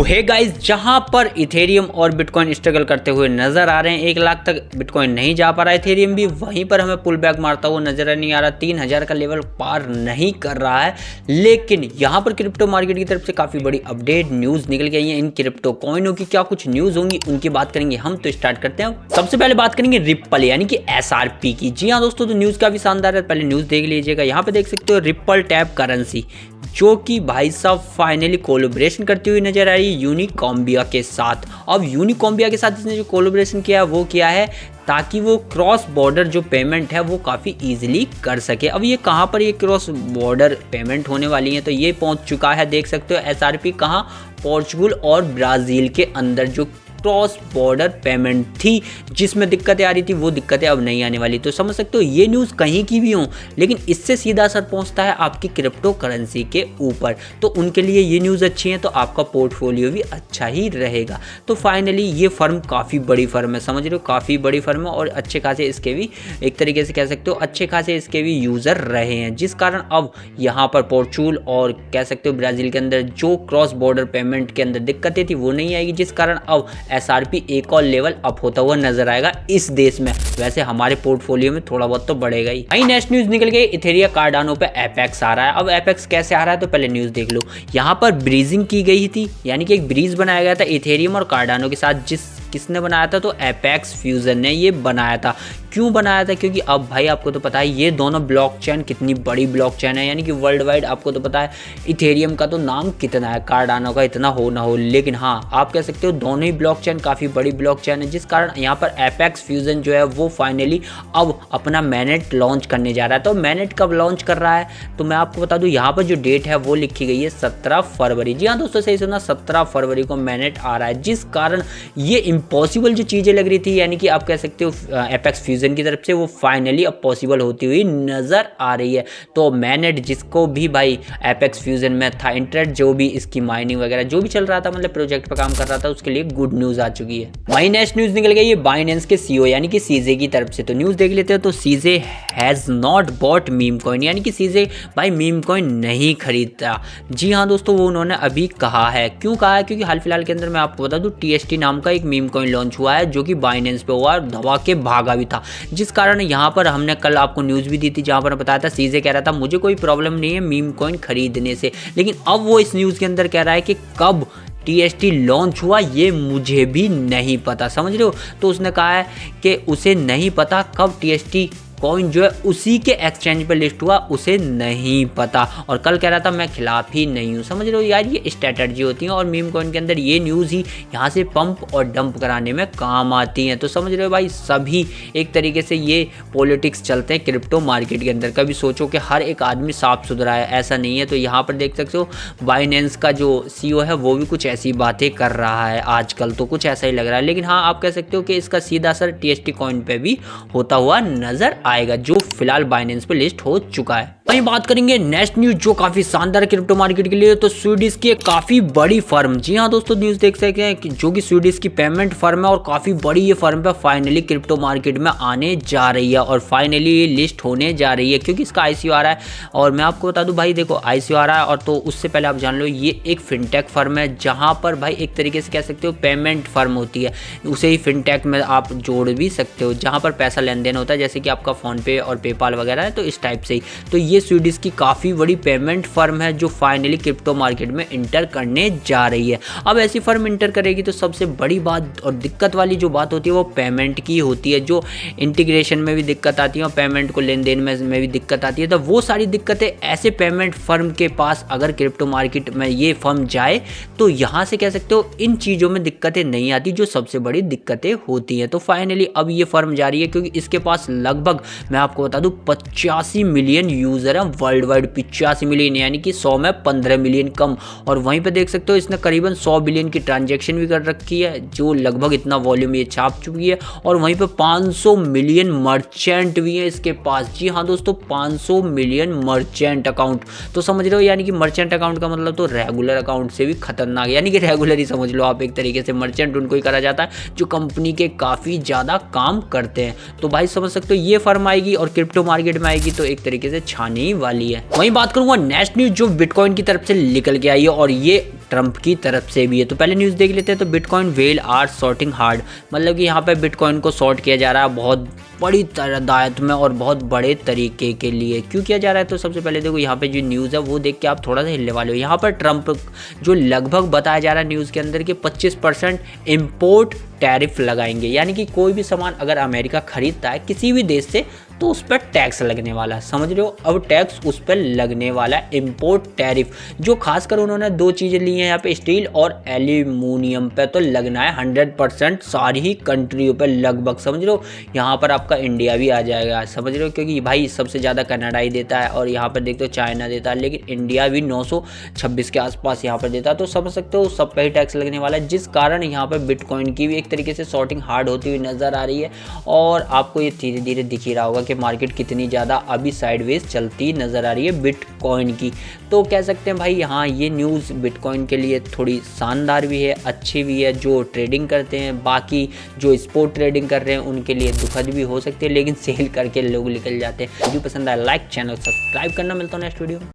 Hey guys, जहां पर Ethereum और बिटकॉइन स्ट्रगल करते हुए नजर आ रहे हैं, 1 लाख तक बिटकॉइन नहीं जा पा रहा है। इथेरियम भी वहीं पर हमें पुल बैक मारता हुआ नजर नहीं आ रहा, 3000 का लेवल पार नहीं कर रहा है। लेकिन यहां पर क्रिप्टो मार्केट की तरफ से काफी बड़ी अपडेट न्यूज निकल के आई है। इन क्रिप्टो कॉइनों की क्या कुछ न्यूज होंगी, उनकी बात करेंगे हम। तो स्टार्ट करते हैं। सबसे पहले बात करेंगे रिप्पल यानी कि SRP की। जी हाँ दोस्तों, तो न्यूज काफी शानदार है, पहले न्यूज देख लीजिएगा। यहाँ पे देख सकते हो रिप्पल टैप करेंसी, जो कि भाई साहब फाइनली कोलैबोरेशन करती हुई नजर आ रही है यूनिकॉम्बिया के साथ। अब यूनिकॉम्बिया के साथ इसने जो कोलैबोरेशन किया है वो किया है ताकि वो क्रॉस बॉर्डर जो पेमेंट है वो काफ़ी इजीली कर सके। अब ये कहाँ पर ये क्रॉस बॉर्डर पेमेंट होने वाली है, तो ये पहुँच चुका है। देख सकते हो SRP कहाँ, पोर्चुगल और ब्राज़ील के अंदर जो क्रॉस बॉर्डर पेमेंट थी जिसमें दिक्कतें आ रही थी, वो दिक्कतें अब नहीं आने वाली। तो समझ सकते हो ये न्यूज़ कहीं की भी हो, लेकिन इससे सीधा असर पहुंचता है आपकी क्रिप्टो करेंसी के ऊपर। तो उनके लिए ये न्यूज़ अच्छी है, तो आपका पोर्टफोलियो भी अच्छा ही रहेगा। तो फाइनली ये फर्म काफ़ी बड़ी फर्म है, समझ रहे हो, काफ़ी बड़ी फर्म है और अच्छे खासे इसके भी एक तरीके से कह सकते हो अच्छे खासे इसके भी यूज़र रहे हैं, जिस कारण अब यहाँ पर पोर्चुगल और कह सकते हो ब्राज़ील के अंदर जो क्रॉस बॉर्डर पेमेंट के अंदर दिक्कतें थी वो नहीं आएगी, जिस कारण अब SRP एक और लेवल अप होता हुआ नजर आएगा इस देश में। वैसे हमारे पोर्टफोलियो में थोड़ा बहुत तो बढ़ेगा ही। वहीं नेक्स्ट न्यूज निकल गई, इथेरियम कार्डानो पे एपेक्स आ रहा है। अब एपेक्स कैसे आ रहा है, तो पहले न्यूज देख लो। यहाँ पर ब्रीजिंग की गई थी, यानी कि एक ब्रीज बनाया गया था इथेरियम और कार्डानो के साथ। किसने बनाया था, तो एपेक्स फ्यूजन ने ये बनाया था। क्यों बनाया था, क्योंकि अब भाई आपको तो पता है ये दोनों ब्लॉकचेन कितनी बड़ी ब्लॉकचेन है, यानी कि वर्ल्ड वाइड आपको तो पता है इथेरियम का तो नाम कितना है, कार्डानो का इतना हो ना हो, लेकिन हाँ आप कह सकते हो दोनों ही ब्लॉकचेन काफ़ी बड़ी ब्लॉकचेन है, जिस कारण यहाँ पर एपेक्स फ्यूजन जो है वो फाइनली अब अपना मैनेट लॉन्च करने जा रहा है। तो मैनेट कब लॉन्च कर रहा है, तो मैं आपको बता दूँ यहाँ पर जो डेट है वो लिखी गई है 17 फरवरी। जी हाँ दोस्तों, सही सुना, 17 फरवरी को मैनेट आ रहा है, जिस कारण ये इम्पॉसिबल जो चीज़ें लग रही थी, यानी कि आप कह सकते हो एपेक्स फ्यूजन की तरफ से, वो फाइनली अब पॉसिबल होती हुई नजर आ रही है। तो मैनेट जिसको भी भाई एपेक्स फ्यूजन में था इंटरेस्ट, जो भी इसकी माइनिंग वगैरह जो भी चल रहा था, मतलब प्रोजेक्ट पर काम कर रहा था, उसके लिए गुड न्यूज़ आ चुकी है। वहीं नेक्स्ट न्यूज़ निकल गई है बाइनेंस के CEO यानी कि सीजे की तरफ से। तो न्यूज़ देख लेते हैं। तो CJ has not bought meme coin, यानी कि सीजे भाई मीम कॉइन नहीं खरीदता। जी हाँ दोस्तों, वो उन्होंने अभी कहा है। क्यों कहा है, क्योंकि हाल फिलहाल के अंदर मैं आपको बता दूं TST नाम का एक मीम कॉइन लॉन्च हुआ है, जो कि बाइनेंस पे हुआ, दबा के भागा भी था, जिस कारण यहाँ पर हमने कल आपको न्यूज़ भी दी थी, जहाँ पर बताया था सीजे कह रहा था मुझे कोई प्रॉब्लम नहीं है मीम कॉइन खरीदने से। लेकिन अब वो इस न्यूज़ के अंदर कह रहा है कि कब TST लॉन्च हुआ ये मुझे भी नहीं पता, समझ रहे हो। तो उसने कहा है कि उसे नहीं पता कब TST कॉइन जो है उसी के एक्सचेंज पे लिस्ट हुआ, उसे नहीं पता। और कल कह रहा था मैं खिलाफ ही नहीं हूँ, समझ रहे हो यार, ये स्ट्रेटजी होती है और मीम कॉइन के अंदर ये न्यूज़ ही यहाँ से पंप और डंप कराने में काम आती हैं। तो समझ रहे हो भाई, सभी एक तरीके से ये पॉलिटिक्स चलते हैं क्रिप्टो मार्केट के अंदर। कभी सोचो कि हर एक आदमी साफ सुथरा है, ऐसा नहीं है। तो यहाँ पर देख सकते हो बाइनेंस का जो CEO है वो भी कुछ ऐसी बातें कर रहा है आजकल, तो कुछ ऐसा ही लग रहा है। लेकिन हाँ आप कह सकते हो कि इसका सीधा असर TST कॉइन पे भी होता हुआ नजर आएगा, जो फिलहाल बाइनेंस पे लिस्ट हो चुका है। वहीं बात करेंगे नेक्स्ट न्यूज जो काफी शानदार क्रिप्टो मार्केट के लिए, तो स्वीडिश की एक काफी बड़ी फर्म। जी हाँ दोस्तों, न्यूज देख सकते हैं जो कि स्वीडिश की पेमेंट फर्म है और काफी बड़ी ये फर्म पे फाइनली क्रिप्टो मार्केट में आने जा रही है और फाइनली ये लिस्ट होने जा रही है, क्योंकि इसका ICO आ रहा है। और मैं आपको बता दूं भाई, देखो ICO आ रहा है, और तो उससे पहले आप जान लो ये एक फिनटेक फर्म है, जहां पर भाई एक तरीके से कह सकते हो पेमेंट फर्म होती है, उसे ही फिनटेक में आप जोड़ भी सकते हो, जहां पर पैसा लेन देन होता है, जैसे कि आपका फोन पे और पेपाल वगैरह है, तो इस टाइप से ही। तो ये स्वीडिश की काफ़ी बड़ी पेमेंट फर्म है जो फाइनली क्रिप्टो मार्केट में इंटर करने जा रही है। अब ऐसी फर्म इंटर करेगी तो सबसे बड़ी बात और दिक्कत वाली जो बात होती है वो पेमेंट की होती है, जो इंटीग्रेशन में भी दिक्कत आती है और पेमेंट को लेन देन में भी दिक्कत आती है। तो वो सारी दिक्कतें ऐसे पेमेंट फर्म के पास अगर क्रिप्टो मार्केट में ये फर्म जाए तो यहाँ से कह सकते हो इन चीज़ों में दिक्कतें नहीं आती, जो सबसे बड़ी दिक्कतें होती हैं। तो फाइनली अब ये फर्म जा रही है, क्योंकि इसके पास लगभग मैं आपको बता दूं 85 मिलियन यूज़र हैं वर्ल्ड वाइड। 85 मिलियन यानी कि 100 में 15 मिलियन कम। और वहीं पे देख सकते हो इसने करीबन 100 बिलियन की ट्रांजैक्शन भी कर रखी है, जो लगभग इतना वॉल्यूम ये छाप चुकी है। और वहीं पे 500 मिलियन मर्चेंट भी है इसके पास। जी हाँ दोस्तों, 500 मिलियन मर्चेंट अकाउंट। तो समझ रहे हो, यानी कि मर्चेंट अकाउंट का मतलब तो रेगुलर अकाउंट से भी खतरनाक, यानी कि रेगुलर ही समझ लो आप एक तरीके से। मर्चेंट उनको ही करा जाता है जो कंपनी के काफ़ी ज़्यादा काम करते हैं। तो भाई समझ सकते हो ये फर्म आएगी और क्रिप्टो मार्केट में आएगी तो एक तरीके से छाने वाली है। वहीं बात करूंगा नेक्स्ट न्यूज जो बिटकॉइन की तरफ से निकल के आई है, और ये ट्रंप की तरफ से भी है। तो पहले न्यूज़ देख लेते हैं। तो bitcoin whales are shorting hard, मतलब कि यहाँ पे बिटकॉइन को सॉर्ट किया जा रहा है बहुत बड़ी तादाद में और बहुत बड़े तरीके के लिए। क्यों किया जा रहा है? तो सबसे पहले देखो यहाँ पे जो न्यूज़ है वो देख के आप थोड़ा सा हिलने वाले हो। यहाँ पर ट्रंप जो लगभग बताया जा रहा है न्यूज़ के अंदर कि 25% इम्पोर्ट टैरिफ लगाएंगे, यानी कि कोई भी सामान अगर अमेरिका खरीदता है किसी भी देश से तो उस पर टैक्स लगने वाला है, समझ रहे हो। अब टैक्स उस पर लगने वाला है, इम्पोर्ट टैरिफ, जो खासकर उन्होंने 2 चीज़ें ली हैं यहाँ पे, स्टील और एल्यूमिनियम पे तो लगना है 100% सारी ही कंट्रियों पे लगभग, समझ रहे हो। यहाँ पर आपका इंडिया भी आ जाएगा, समझ रहे हो, क्योंकि भाई सबसे ज़्यादा कनाडा ही देता है और यहाँ पर देखते हो चाइना देता है, लेकिन इंडिया भी 926 के आसपास यहाँ पर देता है। तो समझ सकते हो सब पे ही टैक्स लगने वाला है, जिस कारण यहाँ पर बिटकॉइन की भी एक तरीके से सॉर्टिंग हार्ड होती हुई नज़र आ रही है। और आपको ये धीरे धीरे दिख ही रहा होगा कि मार्केट कितनी ज़्यादा अभी साइडवेज चलती नज़र आ रही है बिटकॉइन की। तो कह सकते हैं भाई यहाँ ये न्यूज़ बिटकॉइन के लिए थोड़ी शानदार भी है, अच्छी भी है, जो ट्रेडिंग करते हैं, बाकी जो स्पोर्ट ट्रेडिंग कर रहे हैं उनके लिए दुखद भी हो सकती है, लेकिन सेल करके लोग निकल जाते हैं। वीडियो पसंद आया लाइक, चैनल सब्सक्राइब करना। मिलता हूँ नेक्स्ट वीडियो में।